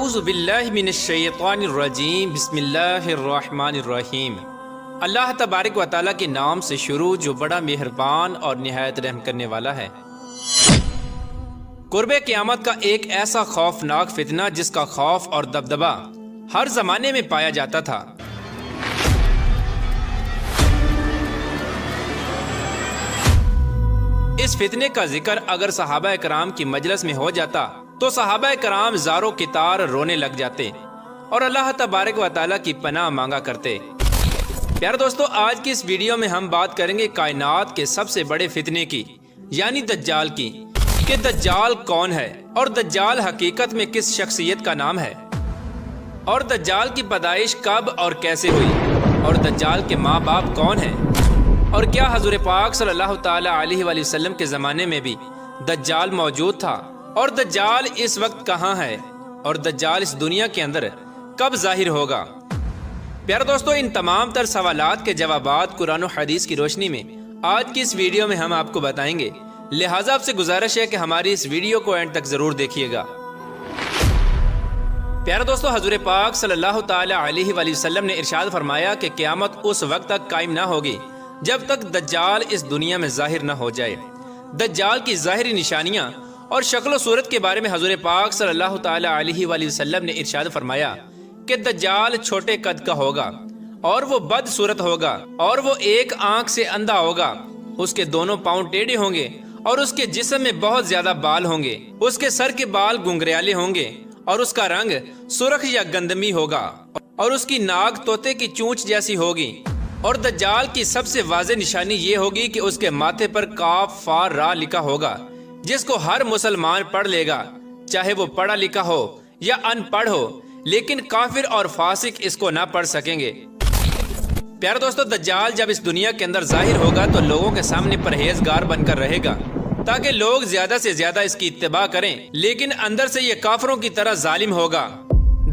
اعوذ باللہ من الشیطان الرجیم بسم اللہ الرحمن الرحیم۔ اللہ تبارک و تعالیٰ کے نام سے شروع جو بڑا مہربان اور نہایت رحم کرنے والا ہے۔ قرب قیامت کا ایک ایسا خوفناک فتنہ جس کا خوف اور دبدبہ ہر زمانے میں پایا جاتا تھا۔ اس فتنے کا ذکر اگر صحابہ کرام کی مجلس میں ہو جاتا تو صحابہ کرام زاروں کی تار رونے لگ جاتے اور اللہ تبارک و تعالیٰ کی پناہ مانگا کرتے۔ پیارے دوستو، آج کی اس ویڈیو میں ہم بات کریں گے کائنات کے سب سے بڑے فتنے کی، یعنی دجال کی، کہ دجال کون ہے اور دجال حقیقت میں کس شخصیت کا نام ہے، اور دجال کی پیدائش کب اور کیسے ہوئی، اور دجال کے ماں باپ کون ہیں، اور کیا حضور پاک صلی اللہ تعالی علیہ وآلہ وسلم کے زمانے میں بھی دجال موجود تھا، اور دجال اس وقت کہاں ہے، اور دجال اس دنیا کے اندر کب ظاہر ہوگا۔ پیارے دوستو، ان تمام تر سوالات کے جوابات قرآن و حدیث کی روشنی میں آج کی اس ویڈیو میں ہم آپ کو بتائیں گے، لہٰذا آپ سے گزارش ہے کہ ہماری اس ویڈیو کو اینڈ تک ضرور دیکھیے گا۔ پیارے دوستو، حضور پاک صلی اللہ تعالی علیہ وآلہ وسلم نے ارشاد فرمایا کہ قیامت اس وقت تک قائم نہ ہوگی جب تک دجال اس دنیا میں ظاہر نہ ہو جائے۔ دجال کی ظاہری نشانیاں اور شکل و صورت کے بارے میں حضور پاک صلی اللہ تعالی علیہ وآلہ وسلم نے ارشاد فرمایا کہ دجال چھوٹے قد کا ہوگا، اور وہ بد صورت ہوگا، اور وہ ایک آنکھ سے اندھا ہوگا، اس کے دونوں پاؤں ٹیڑھے ہوں گے، اور اس کے جسم میں بہت زیادہ بال ہوں گے، اس کے سر کے بال گنگریالے ہوں گے، اور اس کا رنگ سرخ یا گندمی ہوگا، اور اس کی ناک طوطے کی چونچ جیسی ہوگی۔ اور دجال کی سب سے واضح نشانی یہ ہوگی کہ اس کے ماتھے پر کاف فا را لکھا ہوگا، جس کو ہر مسلمان پڑھ لے گا، چاہے وہ پڑھا لکھا ہو یا ان پڑھ ہو، لیکن کافر اور فاسق اس کو نہ پڑھ سکیں گے۔ پیارے دوستو، دجال جب اس دنیا کے اندر ظاہر ہوگا تو لوگوں کے سامنے پرہیزگار بن کر رہے گا تاکہ لوگ زیادہ سے زیادہ اس کی اتباع کریں، لیکن اندر سے یہ کافروں کی طرح ظالم ہوگا۔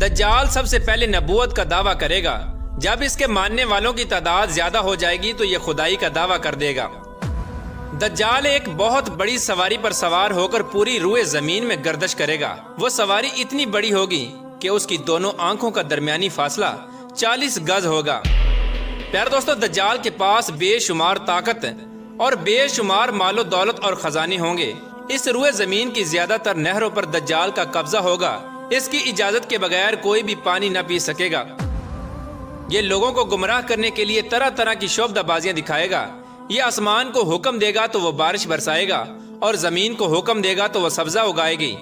دجال سب سے پہلے نبوت کا دعویٰ کرے گا، جب اس کے ماننے والوں کی تعداد زیادہ ہو جائے گی تو یہ خدائی کا دعویٰ کر دے گا۔ دجال ایک بہت بڑی سواری پر سوار ہو کر پوری روئے زمین میں گردش کرے گا۔ وہ سواری اتنی بڑی ہوگی کہ اس کی دونوں آنکھوں کا درمیانی فاصلہ 40 گز ہوگا۔ پیارے دوستو، دجال کے پاس بے شمار طاقت اور بے شمار مال و دولت اور خزانے ہوں گے۔ اس روئے زمین کی زیادہ تر نہروں پر دجال کا قبضہ ہوگا۔ اس کی اجازت کے بغیر کوئی بھی پانی نہ پی سکے گا۔ یہ لوگوں کو گمراہ کرنے کے لیے طرح طرح کی شعبدہ بازیاں دکھائے گا۔ یہ آسمان کو حکم دے گا تو وہ بارش برسائے گا، اور زمین کو حکم دے گا تو وہ سبزہ اگائے گی۔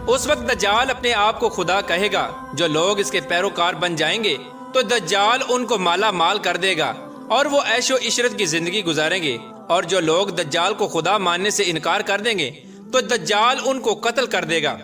اس وقت دجال اپنے آپ کو خدا کہے گا۔ جو لوگ اس کے پیروکار بن جائیں گے تو دجال ان کو مالا مال کر دے گا، اور وہ عیش و عشرت کی زندگی گزاریں گے، اور جو لوگ دجال کو خدا ماننے سے انکار کر دیں گے تو دجال ان کو قتل کر دے گا۔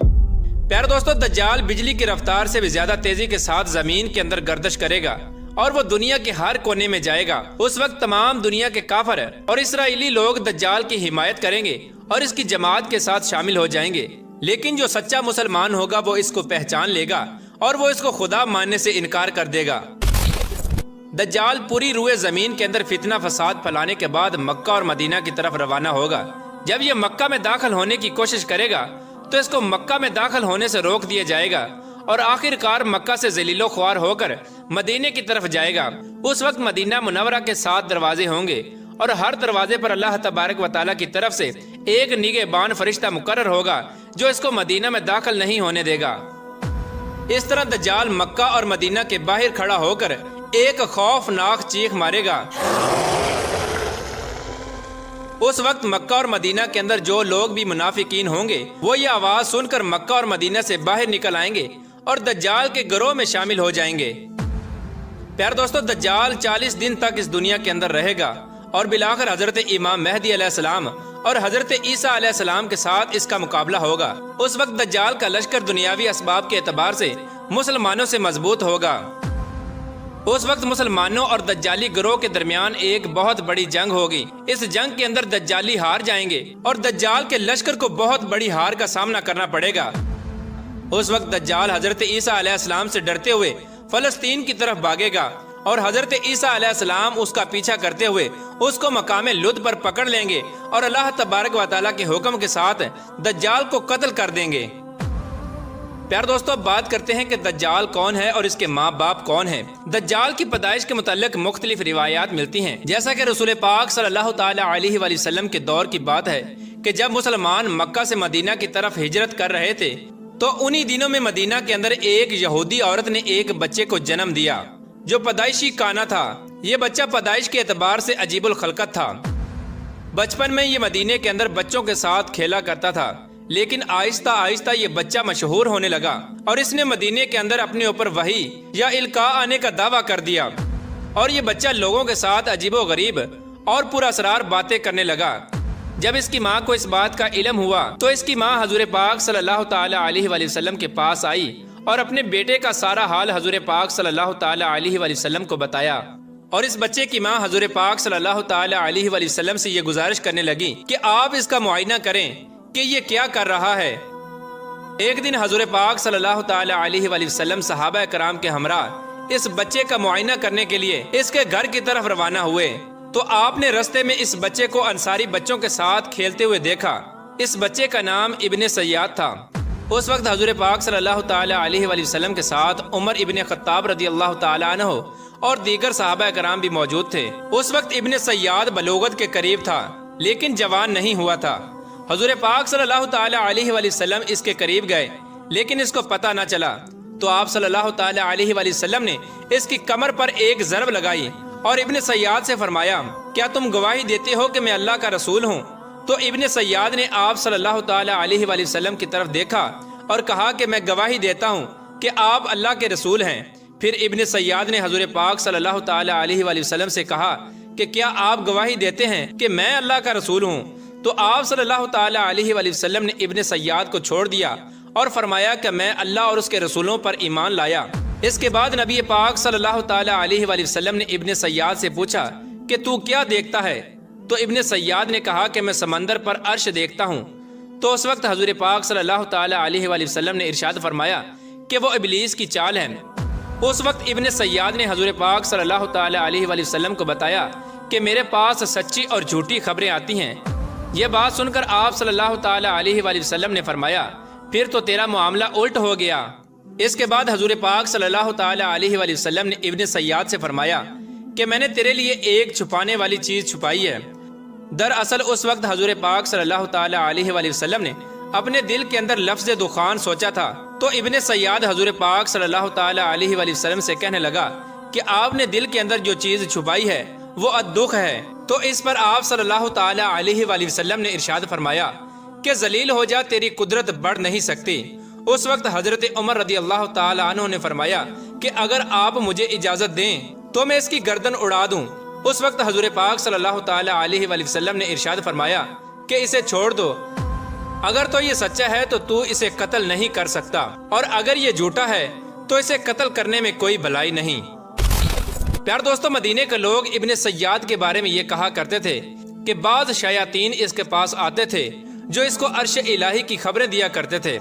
پیارے دوستو، دجال بجلی کی رفتار سے بھی زیادہ تیزی کے ساتھ زمین کے اندر گردش کرے گا، اور وہ دنیا کے ہر کونے میں جائے گا۔ اس وقت تمام دنیا کے کافر اور اسرائیلی لوگ دجال کی حمایت کریں گے اور اس کی جماعت کے ساتھ شامل ہو جائیں گے، لیکن جو سچا مسلمان ہوگا وہ اس کو پہچان لے گا اور وہ اس کو خدا ماننے سے انکار کر دے گا۔ دجال پوری روئے زمین کے اندر فتنہ فساد پھیلانے کے بعد مکہ اور مدینہ کی طرف روانہ ہوگا۔ جب یہ مکہ میں داخل ہونے کی کوشش کرے گا تو اس کو مکہ میں داخل ہونے سے روک دیا جائے گا، اور آخر کار مکہ سے ذلیل و خوار ہو کر مدینے کی طرف جائے گا۔ اس وقت مدینہ منورہ کے 7 دروازے ہوں گے، اور ہر دروازے پر اللہ تبارک و تعالیٰ کی طرف سے ایک نگہبان فرشتہ مقرر ہوگا جو اس کو مدینہ میں داخل نہیں ہونے دے گا۔ اس طرح دجال مکہ اور مدینہ کے باہر کھڑا ہو کر ایک خوفناک چیخ مارے گا۔ اس وقت مکہ اور مدینہ کے اندر جو لوگ بھی منافقین ہوں گے وہ یہ آواز سن کر مکہ اور مدینہ سے باہر نکل آئیں گے اور دجال کے گروہ میں شامل ہو جائیں گے۔ پیارے دوستو، دجال 40 دن تک اس دنیا کے اندر رہے گا، اور بالآخر حضرت امام مہدی علیہ السلام اور حضرت عیسیٰ علیہ السلام کے ساتھ اس کا مقابلہ ہوگا۔ اس وقت دجال کا لشکر دنیاوی اسباب کے اعتبار سے مسلمانوں سے مضبوط ہوگا۔ اس وقت مسلمانوں اور دجالی گروہ کے درمیان ایک بہت بڑی جنگ ہوگی۔ اس جنگ کے اندر دجالی ہار جائیں گے اور دجال کے لشکر کو بہت بڑی ہار کا سامنا کرنا پڑے گا۔ اس وقت دجال حضرت عیسیٰ علیہ السلام سے ڈرتے ہوئے فلسطین کی طرف بھاگے گا، اور حضرت عیسیٰ علیہ السلام اس کا پیچھا کرتے ہوئے اس کو مقام لد پر پکڑ لیں گے، اور اللہ تبارک و تعالیٰ کے حکم کے ساتھ دجال کو قتل کر دیں گے۔ پیار دوستو، بات کرتے ہیں کہ دجال کون ہے اور اس کے ماں باپ کون ہیں۔ دجال کی پیدائش کے متعلق مختلف روایات ملتی ہیں، جیسا کہ رسول پاک صلی اللہ تعالی علیہ وآلہ وسلم کے دور کی بات ہے کہ جب مسلمان مکہ سے مدینہ کی طرف ہجرت کر رہے تھے تو انہی دنوں میں مدینہ کے اندر ایک یہودی عورت نے ایک بچے کو جنم دیا جو پیدائشی کانا تھا۔ یہ بچہ پیدائش کے اعتبار سے عجیب الخلقت تھا۔ بچپن میں یہ مدینہ کے اندر بچوں کے ساتھ کھیلا کرتا تھا، لیکن آہستہ آہستہ یہ بچہ مشہور ہونے لگا اور اس نے مدینے کے اندر اپنے اوپر وحی یا القاء آنے کا دعویٰ کر دیا، اور یہ بچہ لوگوں کے ساتھ عجیب و غریب اور پر اسرار باتیں کرنے لگا۔ جب اس کی ماں کو اس بات کا علم ہوا تو اس کی ماں حضور پاک صلی اللہ تعالی علیہ وآلہ وسلم کے پاس آئی اور اپنے بیٹے کا سارا حال حضور پاک صلی اللہ تعالی علیہ وآلہ وسلم کو بتایا، اور اس بچے کی ماں حضور پاک صلی اللہ تعالی علیہ وآلہ وسلم سے یہ گزارش کرنے لگی کہ آپ اس کا معائنہ کریں کہ یہ کیا کر رہا ہے۔ ایک دن حضور پاک صلی اللہ تعالی علیہ وآلہ وسلم صحابہ کرام کے ہمراہ اس بچے کا معائنہ کرنے کے لیے اس کے گھر کی طرف روانہ ہوئے تو آپ نے رستے میں اس بچے کو انصاری بچوں کے ساتھ کھیلتے ہوئے دیکھا۔ اس بچے کا نام ابن سیاد تھا۔ اس وقت حضور پاک صلی اللہ تعالی علیہ وآلہ وسلم کے ساتھ عمر ابن خطاب رضی اللہ تعالی عنہ اور دیگر صحابہ کرام بھی موجود تھے۔ اس وقت ابن سیاد بلوغت کے قریب تھا لیکن جوان نہیں ہوا تھا۔ حضور پاک صلی اللہ تعالی علیہ وآلہ وسلم اس کے قریب گئے لیکن اس کو پتہ نہ چلا، تو آپ صلی اللہ تعالی علیہ وآلہ وسلم نے اس کی کمر پر ایک ضرب لگائی اور ابن سیاد سے فرمایا، کیا تم گواہی دیتے ہو کہ میں اللہ کا رسول ہوں؟ تو ابن سیاد نے آپ صلی اللہ تعالی علیہ وآلہ وسلم کی طرف دیکھا اور کہا کہ میں گواہی دیتا ہوں کہ آپ اللہ کے رسول ہیں۔ پھر ابن سیاد نے حضور پاک صلی اللہ تعالی علیہ وآلہ وسلم سے کہا کہ کیا آپ گواہی دیتے ہیں کہ میں اللہ کا رسول ہوں؟ تو آپ صلی اللہ تعالی علیہ وآلہ وسلم نے ابن سیاد کو چھوڑ دیا اور فرمایا کہ میں اللہ اور اس کے رسولوں پر ایمان لایا۔ اس کے بعد نبی پاک صلی اللہ تعالی علیہ وآلہ وسلم نے ابن سیاد سے پوچھا کہ تو کیا دیکھتا ہے؟ تو ابن سیاد نے کہا کہ میں سمندر پر عرش دیکھتا ہوں۔ تو اس وقت حضور پاک صلی اللہ تعالی علیہ وآلہ وسلم نے ارشاد فرمایا کہ وہ ابلیس کی چال ہے۔ اس وقت ابن سیاد نے حضور پاک صلی اللہ تعالی علیہ وآلہ وسلم کو بتایا کہ میرے پاس سچی اور جھوٹی خبریں آتی ہیں۔ یہ بات سن کر آپ صلی اللہ تعالی علیہ وآلہ وسلم نے فرمایا، پھر تو تیرا معاملہ الٹ ہو گیا۔ اس کے بعد حضور پاک صلی اللہ تعالی علیہ وآلہ وسلم نے ابن سیاد سے فرمایا کہ میں نے تیرے لیے ایک چھپانے والی چیز چھپائی ہے۔ دراصل اس وقت حضور پاک صلی اللہ تعالی علیہ وآلہ وسلم نے اپنے دل کے اندر لفظ دخان سوچا تھا، تو ابن سیاد حضور پاک صلی اللہ تعالی علیہ وآلہ وسلم سے کہنے لگا کہ آپ نے دل کے اندر جو چیز چھپائی ہے وہ الدخ ہے۔ تو اس پر آپ صلی اللہ تعالی علیہ وآلہ وسلم نے ارشاد فرمایا کہ ذلیل ہو جا، تیری قدرت بڑھ نہیں سکتی۔ اس وقت حضرت عمر رضی اللہ تعالی عنہ نے فرمایا کہ اگر آپ مجھے اجازت دیں تو میں اس کی گردن اڑا دوں۔ اس وقت حضور پاک صلی اللہ تعالی علیہ وآلہ وسلم نے ارشاد فرمایا کہ اسے چھوڑ دو، اگر تو یہ سچا ہے تو اسے قتل نہیں کر سکتا، اور اگر یہ جھوٹا ہے تو اسے قتل کرنے میں کوئی بھلائی نہیں۔ پیار دوستو، مدینے کے لوگ ابن سیاد کے بارے میں یہ کہا کرتے تھے کہ بعض شیاطین اس کے پاس آتے تھے جو اس کو عرش الہی کی خبریں دیا کرتے تھے،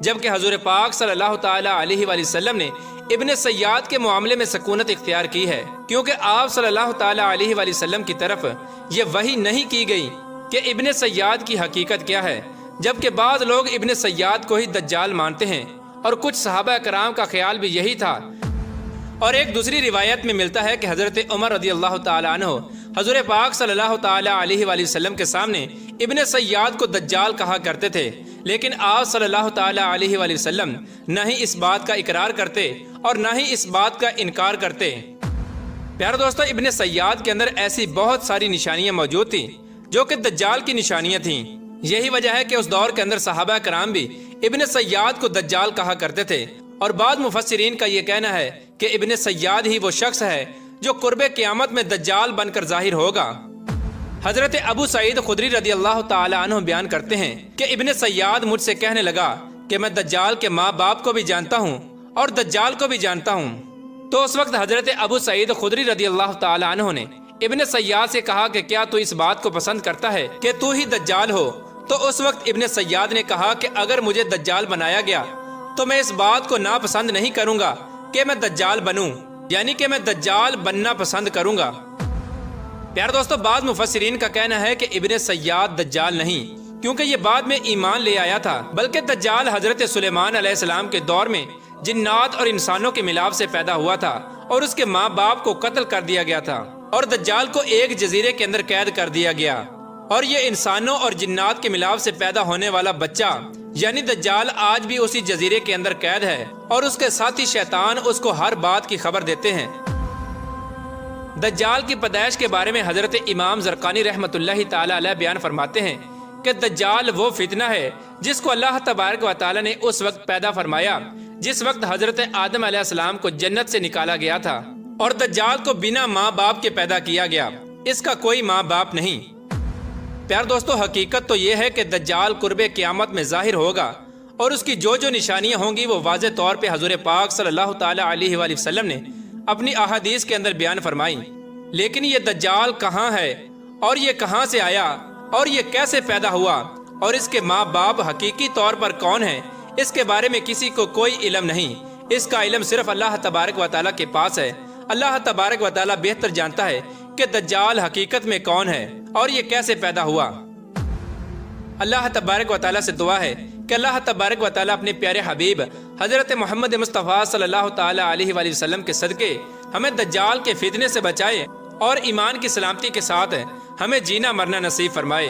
جبکہ حضور پاک صلی اللہ تعالی علیہ وآلہ وسلم نے ابن سیاد کے معاملے میں سکونت اختیار کی ہے، کیونکہ آپ صلی اللہ تعالی علیہ وآلہ وسلم کی طرف یہ وحی نہیں کی گئی کہ ابن سیاد کی حقیقت کیا ہے، جبکہ بعض لوگ ابن سیاد کو ہی دجال مانتے ہیں، اور کچھ صحابہ کرام کا خیال بھی یہی تھا۔ اور ایک دوسری روایت میں ملتا ہے کہ حضرت عمر رضی اللہ تعالی عنہ حضور پاک صلی اللہ تعالی علیہ وآلہ وسلم کے سامنے ابن سیاد کو دجال کہا کرتے تھے، لیکن آپ صلی اللہ تعالی علیہ وآلہ وسلم نہ ہی اس بات کا اقرار کرتے اور نہ ہی اس بات کا انکار کرتے۔ پیارے دوستو، ابن سیاد کے اندر ایسی بہت ساری نشانیاں موجود تھیں جو کہ دجال کی نشانیاں تھیں۔ یہی وجہ ہے کہ اس دور کے اندر صحابہ کرام بھی ابن سیاد کو دجال کہا کرتے تھے، اور بعض مفسرین کا یہ کہنا ہے کہ ابن سیاد ہی وہ شخص ہے جو قرب قیامت میں دجال بن کر ظاہر ہوگا۔ حضرت ابو سعید خدری رضی اللہ تعالی عنہ بیان کرتے ہیں کہ ابن سیاد مجھ سے کہنے لگا کہ میں دجال کے ماں باپ کو بھی جانتا ہوں اور دجال کو بھی جانتا ہوں۔ تو اس وقت حضرت ابو سعید خدری رضی اللہ تعالی عنہ نے ابن سیاد سے کہا کہ کیا تو اس بات کو پسند کرتا ہے کہ تو ہی دجال ہو؟ تو اس وقت ابن سیاد نے کہا کہ اگر مجھے دجال بنایا گیا تو میں اس بات کو ناپسند نہیں کروں گا کہ میں دجال بنوں، یعنی کہ میں دجال بننا پسند کروں گا۔ پیارے دوستو، بعض مفسرین کا کہنا ہے کہ ابن سیاد دجال نہیں، کیونکہ یہ بعد میں ایمان لے آیا تھا، بلکہ دجال حضرت سلیمان علیہ السلام کے دور میں جنات اور انسانوں کے ملاپ سے پیدا ہوا تھا اور اس کے ماں باپ کو قتل کر دیا گیا تھا اور دجال کو ایک جزیرے کے اندر قید کر دیا گیا، اور یہ انسانوں اور جنات کے ملاپ سے پیدا ہونے والا بچہ یعنی دجال آج بھی اسی جزیرے کے اندر قید ہے، اور اس کے ساتھی شیطان اس کو ہر بات کی خبر دیتے ہیں۔ دجال کی پیدائش کے بارے میں حضرت امام زرقانی رحمۃ اللہ تعالی علیہ بیان فرماتے ہیں کہ دجال وہ فتنہ ہے جس کو اللہ تبارک و تعالی نے اس وقت پیدا فرمایا جس وقت حضرت آدم علیہ السلام کو جنت سے نکالا گیا تھا، اور دجال کو بنا ماں باپ کے پیدا کیا گیا، اس کا کوئی ماں باپ نہیں۔ پیار دوستو، حقیقت تو یہ ہے کہ دجال قرب قیامت میں ظاہر ہوگا، اور اس کی جو نشانیاں ہوں گی وہ واضح طور پہ حضور پاک صلی اللہ تعالی علیہ وآلہ وسلم نے اپنی احادیث کے اندر بیان فرمائی۔ لیکن یہ دجال کہاں ہے، اور یہ کہاں سے آیا، اور یہ کیسے پیدا ہوا، اور اس کے ماں باپ حقیقی طور پر کون ہیں، اس کے بارے میں کسی کو کوئی علم نہیں۔ اس کا علم صرف اللہ تبارک و تعالیٰ کے پاس ہے۔ اللہ تبارک و تعالیٰ بہتر جانتا ہے کہ دجال حقیقت میں کون ہے اور یہ کیسے پیدا ہوا۔ اللہ تبارک و تعالیٰ سے دعا ہے کہ اللہ تبارک و تعالیٰ اپنے پیارے حبیب حضرت محمد مصطفیٰ صلی اللہ تعالی علیہ وآلہ وسلم کے صدقے ہمیں دجال کے فتنے سے بچائے اور ایمان کی سلامتی کے ساتھ ہمیں جینا مرنا نصیب فرمائے۔